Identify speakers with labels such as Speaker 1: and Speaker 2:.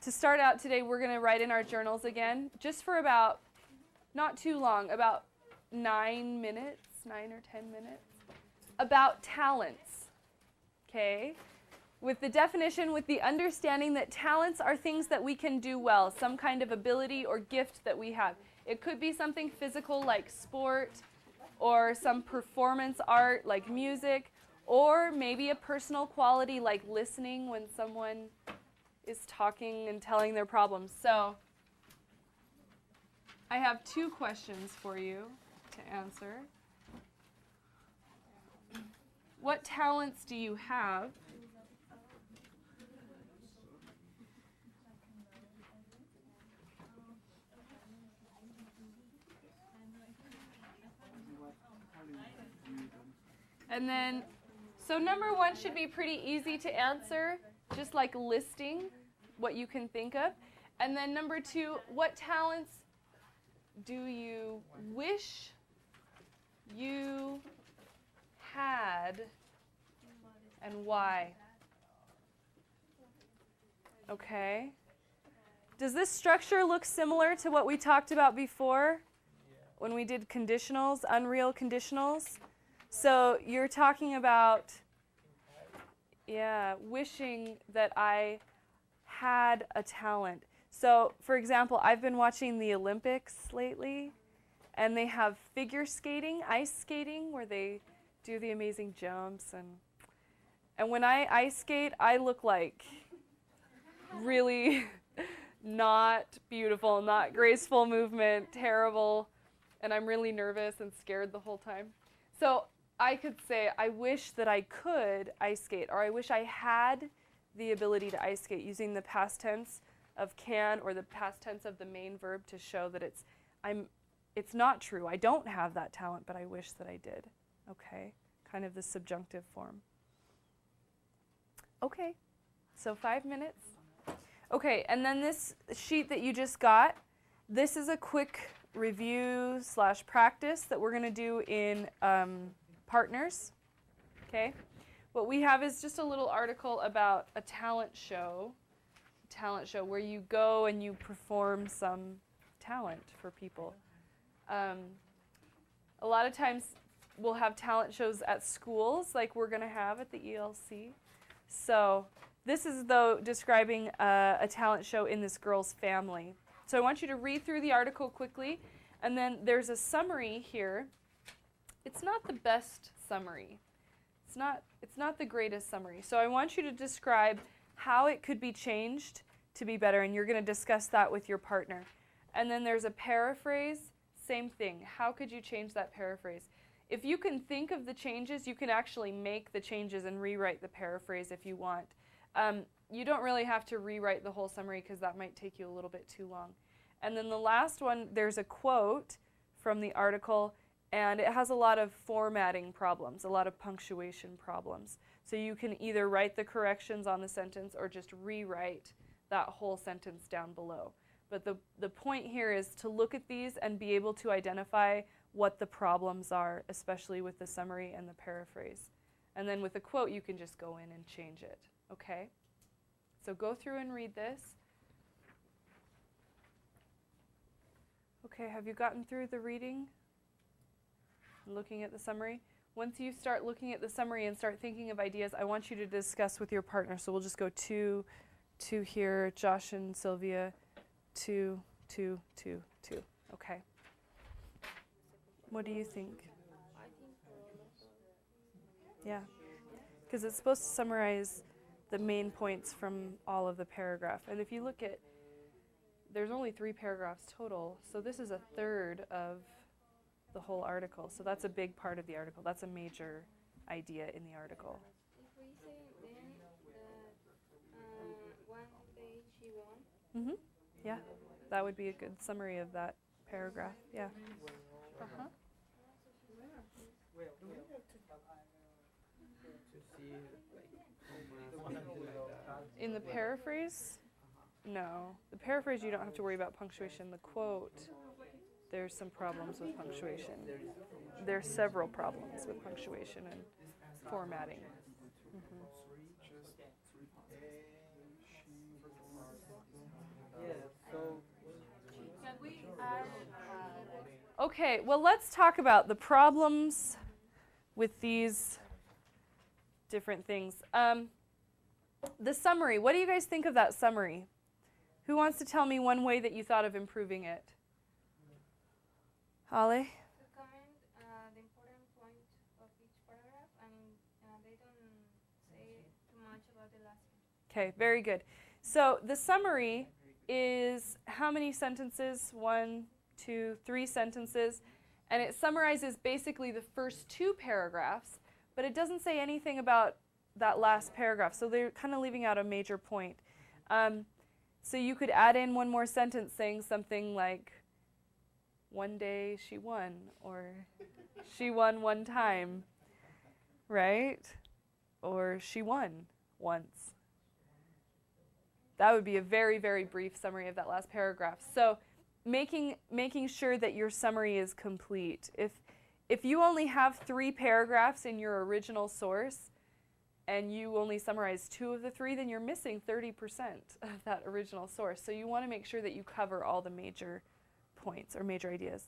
Speaker 1: To start out today, we're going to write in our journals again, just for about, not too long, about 9 minutes, 9 or 10 minutes, about talents, okay? With the definition, with the understanding that talents are things that we can do well, some kind of ability or gift that we have. It could be something physical like sport, or some performance art like music, or maybe a personal quality like listening when someone is talking and telling their problems. So I have 2 questions for you to answer. What talents do you have? And then, so number 1 should be pretty easy to answer, just like listing what you can think of. And then number 2, what talents do you wish you had and why? Okay. Does this structure look similar to what we talked about before when we did conditionals, unreal conditionals? So you're talking about, wishing that I had a talent. So, for example, I've been watching the Olympics lately, and they have figure skating, ice skating, where they do the amazing jumps. And when I ice skate, I look like really not beautiful, not graceful movement, terrible, and I'm really nervous and scared the whole time. So I could say, I wish that I could ice skate, or I wish I had the ability to ice skate, using the past tense of can or the past tense of the main verb to show that it's not true. I don't have that talent, but I wish that I did. Okay, kind of the subjunctive form. Okay, so 5 minutes. Okay, and then this sheet that you just got, this is a quick review / practice that we're going to do in partners. Okay, what we have is just a little article about a talent show where you go and you perform some talent for people. A lot of times we'll have talent shows at schools, like we're going to have at the ELC. So this is, though, describing a talent show in this girl's family. So I want you to read through the article quickly, and then there's a summary here. It's not the best summary. It's not the greatest summary. So I want you to describe how it could be changed to be better, and you're going to discuss that with your partner. And then there's a paraphrase, same thing. How could you change that paraphrase? If you can think of the changes, you can actually make the changes and rewrite the paraphrase if you want. You don't really have to rewrite the whole summary because that might take you a little bit too long. And then the last one, there's a quote from the article, and it has a lot of formatting problems, a lot of punctuation problems. So you can either write the corrections on the sentence or just rewrite that whole sentence down below. But the point here is to look at these and be able to identify what the problems are, especially with the summary and the paraphrase. And then with the quote, you can just go in and change it. Okay? So go through and read this. Okay, have you gotten through the reading? Looking at the summary? Once you start looking at the summary and start thinking of ideas, I want you to discuss with your partner. So we'll just go 2 here, Josh and Sylvia, 2, 2, 2, 2. Okay. What do you think? Yeah, because it's supposed to summarize the main points from all of the paragraph. And if you look at, there's only 3 paragraphs total, so this is a third of the whole article. So that's a big part of the article. That's a major idea in the article.
Speaker 2: If we say then that 1 page you want.
Speaker 1: Yeah, that would be a good summary of that paragraph. Yeah. Uh-huh. In the paraphrase? No. The paraphrase, you don't have to worry about punctuation. The quote, there's some problems with punctuation. There's several problems with punctuation and formatting. Okay, well, let's talk about the problems with these different things. The summary, what do you guys think of that summary? Who wants to tell me one way that you thought of improving it? Holly?
Speaker 2: To comment the important point of each paragraph, and they don't say too much about the last one.
Speaker 1: Okay, very good. So the summary is how many sentences? 1, 2, 3 sentences. And it summarizes basically the first 2 paragraphs, but it doesn't say anything about that last paragraph. So they're kind of leaving out a major point. So you could add in one more sentence saying something like, one day she won, or she won one time, right? Or she won once. That would be a very, very brief summary of that last paragraph. So making sure that your summary is complete. If you only have 3 paragraphs in your original source and you only summarize 2 of the 3, then you're missing 30% of that original source. So you want to make sure that you cover all the major points or major ideas.